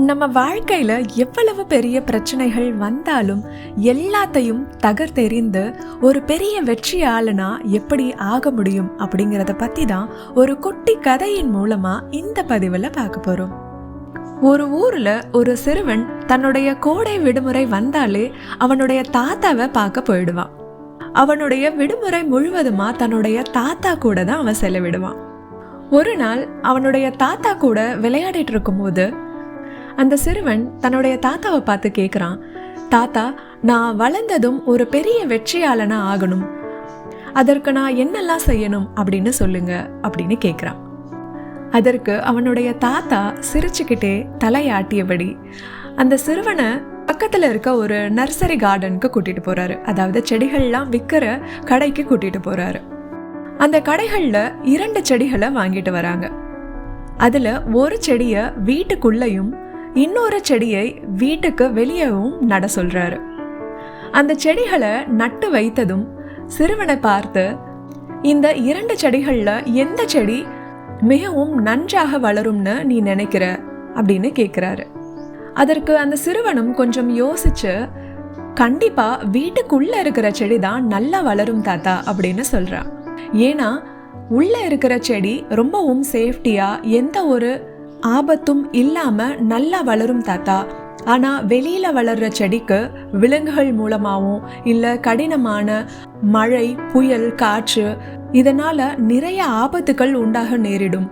நம்ம வாழ்க்கையில எவ்வளவு பெரிய பிரச்சனைகள் வந்தாலும் எல்லாத்தையும் தகர்த்தெறிந்து ஒரு பெரிய வெற்றியாளனா எப்படி ஆக முடியும் அப்படிங்கறத பத்தி தான் ஒரு குட்டி கதையின் மூலமா இந்த பதிவுல பார்க்க போறோம். ஒரு ஊர்ல ஒரு சிறுவன் தன்னுடைய கோடை விடுமுறை வந்தாலே அவனுடைய தாத்தாவை பார்க்க போயிடுவான். அவனுடைய விடுமுறை முழுவதுமா தன்னுடைய தாத்தா கூட தான் அவன் செலவிடுவான். ஒரு நாள் அவனுடைய தாத்தா கூட விளையாடிட்டு இருக்கும் போது அந்த சிறுவன் தன்னுடைய தாத்தாவை பார்த்து கேட்குறான், தாத்தா, நான் வளர்ந்ததும் ஒரு பெரிய வெற்றியாளனா ஆகணும், அதற்கு நான் என்னெல்லாம் செய்யணும் அப்படின்னு சொல்லுங்க அப்படின்னு கேட்குறான். அதற்கு அவனுடைய தாத்தா சிரிச்சுக்கிட்டே தலையாட்டியபடி அந்த சிறுவனை பக்கத்தில் இருக்க ஒரு நர்சரி கார்டனுக்கு கூட்டிட்டு போறாரு. அதாவது செடிகள்லாம் விற்கிற கடைக்கு கூட்டிட்டு போறாரு. அந்த கடைகளில் 2 செடிகளை வாங்கிட்டு வராங்க. அதுல ஒரு செடியை வீட்டுக்குள்ளேயும் இன்னொரு செடியை வீட்டுக்கு வெளியேவும் நட சொல்றாரு. அந்த செடிகளை நட்டு வைத்ததும் சிறுவனை பார்த்து, இந்த 2 செடிகள்ல எந்த செடி மிகவும் நன்றாக வளரும்னு நீ நினைக்கிற அப்படின்னு கேட்கிறாரு. அதற்கு அந்த சிறுவனும் கொஞ்சம் யோசிச்சு, கண்டிப்பா வீட்டுக்குள்ள இருக்கிற செடி தான் நல்லா வளரும் தாத்தா அப்படின்னு சொல்றான். ஏன்னா உள்ள இருக்கிற செடி ரொம்பவும் சேஃப்டியா எந்த ஒரு ஆபத்தும் இல்லாம நல்லா வளரும் தாத்தா. ஆனா வெளியில வளர்ற செடிக்கு விலங்குகள் மூலமாவும் இல்ல கடினமான மழை, புயல், காற்று இதனால நிறைய ஆபத்துகள் உண்டாக நேரிடும்.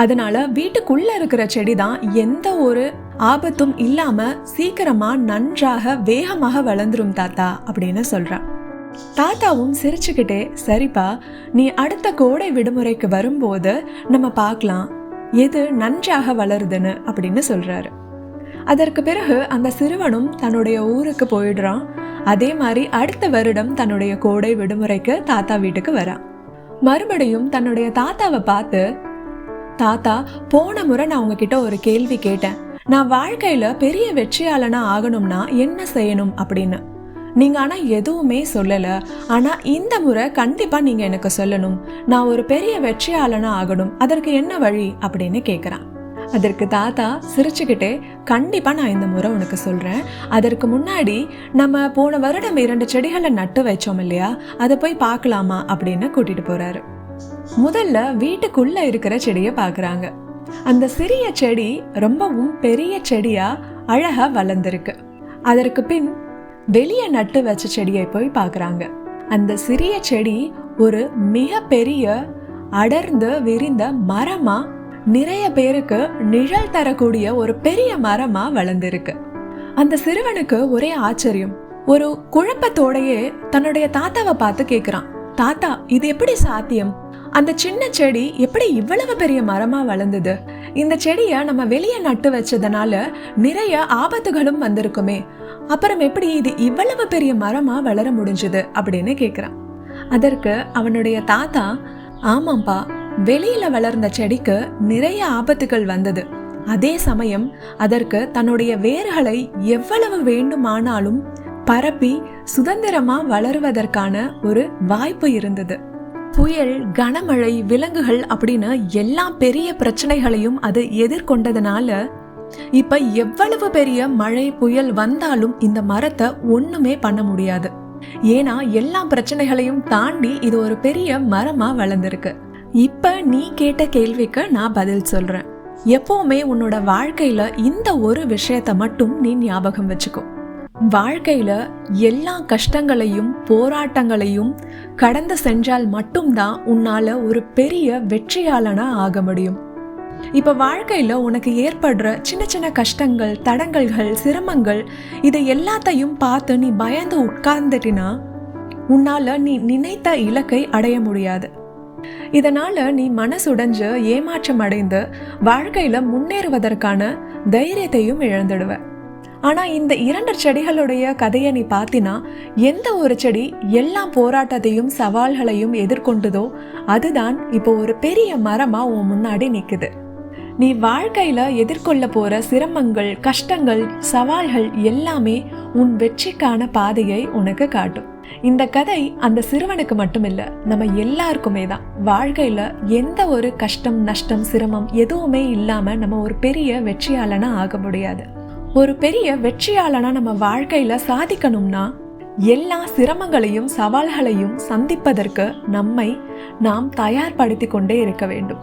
அதனால வீட்டுக்குள்ள இருக்கிற செடி தான் எந்த ஒரு ஆபத்தும் இல்லாம சீக்கிரமா நன்றாக வேகமாக வளர்ந்துரும் தாத்தா அப்படின்னு சொல்றான். தாத்தாவும் சிரிச்சுக்கிட்டே, சரிப்பா, நீ அடுத்த கோடை விடுமுறைக்கு வரும்போது நம்ம பார்க்கலாம் எது நன்றாக வளருதுன்னு அப்படின்னு சொல்றாரு. அதற்கு பிறகு அந்த சிறுவனும் தன்னுடைய ஊருக்கு போயிடுறான். அதே மாதிரி அடுத்த வருடம் தன்னுடைய கோடை விடுமுறைக்கு தாத்தா வீட்டுக்கு வரான். மறுபடியும் தன்னுடைய தாத்தாவை பார்த்து, தாத்தா, போன முறை நான் உங்ககிட்ட ஒரு கேள்வி கேட்டேன், நான் வாழ்க்கையில பெரிய வெற்றியாளனா ஆகணும்னா என்ன செய்யணும் அப்படின்னு. நீங்க ஆனா எதுவுமே சொல்லல. ஆனா இந்த முறை கண்டிப்பா நீங்க எனக்கு சொல்லணும், நான் ஒரு பெரிய வெற்றியாளனா ஆகணும், அதற்கு என்ன வழி அப்படின்னு கேக்குறான். அதற்கு தாத்தா சிரிச்சுக்கிட்டே, கண்டிப்பா நான் இந்த முறை உனக்கு சொல்றேன். அதற்கு முன்னாடி நம்ம போன வருடம் 2 செடிகளை நட்டு வச்சோம் இல்லையா, அதை போய் பார்க்கலாமா அப்படின்னு கூட்டிட்டு போறாரு. முதல்ல வீட்டுக்குள்ள இருக்கிற செடியை பாக்குறாங்க. அந்த சிறிய செடி ரொம்பவும் பெரிய செடியா அழகா வளர்ந்திருக்கு. அதற்கு பின் வெளியே நட்டு வச்ச செடியை போய் பார்க்குறாங்க. அந்த சிறிய செடி ஒரு மிக பெரிய அடர்ந்து விரிந்த மரமா, நிறைய பேருக்கு நிழல் தரக்கூடிய ஒரு பெரிய மரமா வளர்ந்துருக்கு. அந்த சிறுவனுக்கு ஒரே ஆச்சரியம். ஒரு குழப்பத்தோடையே தன்னுடைய தாத்தாவை பார்த்து கேட்குறான், தாத்தா, இது எப்படி சாத்தியம்? அந்த சின்ன செடி எப்படி இவ்வளவு பெரிய மரமா வளர்ந்தது? இந்த செடியை நம்ம வெளியே நட்டு வச்சதுனால நிறைய ஆபத்துகளும் வந்திருக்குமே, அப்புறம் எப்படி இது இவ்வளவு பெரிய மரமா வளர முடிஞ்சது அப்படின்னு கேக்குறான். அதற்கு அவனுடைய தாத்தா, ஆமாம்பா, வெளியில வளர்ந்த செடிக்கு நிறைய ஆபத்துகள் வந்தது. அதே சமயம் அதற்கு தன்னுடைய வேர்களை எவ்வளவு வேண்டுமானாலும் பரப்பி சுதந்திரமா வளருவதற்கான ஒரு வாய்ப்பு இருந்தது. புயல், கனமழை, விலங்குகள் அப்படின்னு எல்லா பெரிய பிரச்சனைகளையும் அது எதிர்கொண்டதுனால இப்ப எவ்வளவு பெரிய மழை, புயல் வந்தாலும் இந்த மரத்தை ஒண்ணுமே பண்ண முடியாது. ஏன்னா எல்லா பிரச்சனைகளையும் தாண்டி இது ஒரு பெரிய மரமா வளர்ந்திருக்கு. இப்ப நீ கேட்ட கேள்விக்கு நான் பதில் சொல்றேன். எப்பவுமே உன்னோட வாழ்க்கையில இந்த ஒரு விஷயத்த மட்டும் நீ ஞாபகம் வச்சுக்கோ. வாழ்க்கையில எல்லா கஷ்டங்களையும் போராட்டங்களையும் கடந்து சென்றால் மட்டும்தான் உன்னால ஒரு பெரிய வெற்றியாளனா ஆக முடியும். இப்ப வாழ்க்கையில உனக்கு ஏற்படுற சின்ன சின்ன கஷ்டங்கள், தடங்கல்கள், சிரமங்கள், இதை எல்லாத்தையும் பார்த்து நீ பயந்து உட்கார்ந்துட்டினா உன்னால நீ நினைத்த இலக்கை அடைய முடியாது. இதனால நீ மனசுடைஞ்சு ஏமாற்றம் அடைந்து வாழ்க்கையில முன்னேறுவதற்கான தைரியத்தையும் இழந்துடுவ. ஆனா இந்த 2 செடிகளுடைய கதையை நீ பார்த்தினா, எந்த ஒரு செடி எல்லா போராட்டத்தையும் சவால்களையும் எதிர்கொண்டதோ அதுதான் இப்போ ஒரு பெரிய மரமா உன் முன்னாடி நிக்குது. நீ வாழ்க்கையில எதிர்கொள்ள போற சிரமங்கள், கஷ்டங்கள், சவால்கள் எல்லாமே உன் வெற்றிக்கான பாதையை உனக்கு காட்டும். இந்த கதை அந்த சிறுவனுக்கு மட்டும் இல்ல, நம்ம எல்லாருக்குமே தான். வாழ்க்கையில எந்த ஒரு கஷ்டம், நஷ்டம், சிரமம் எதுவுமே இல்லாம நம்ம ஒரு பெரிய வெற்றியாளனா ஆக முடியாது. ஒரு பெரிய வெற்றியாளனா நம்ம வாழ்க்கையில சாதிக்கணும்னா எல்லா சிரமங்களையும் சவால்களையும் சந்திப்பதற்கு நம்மை நாம் தயார்படுத்தி கொண்டே இருக்க வேண்டும்.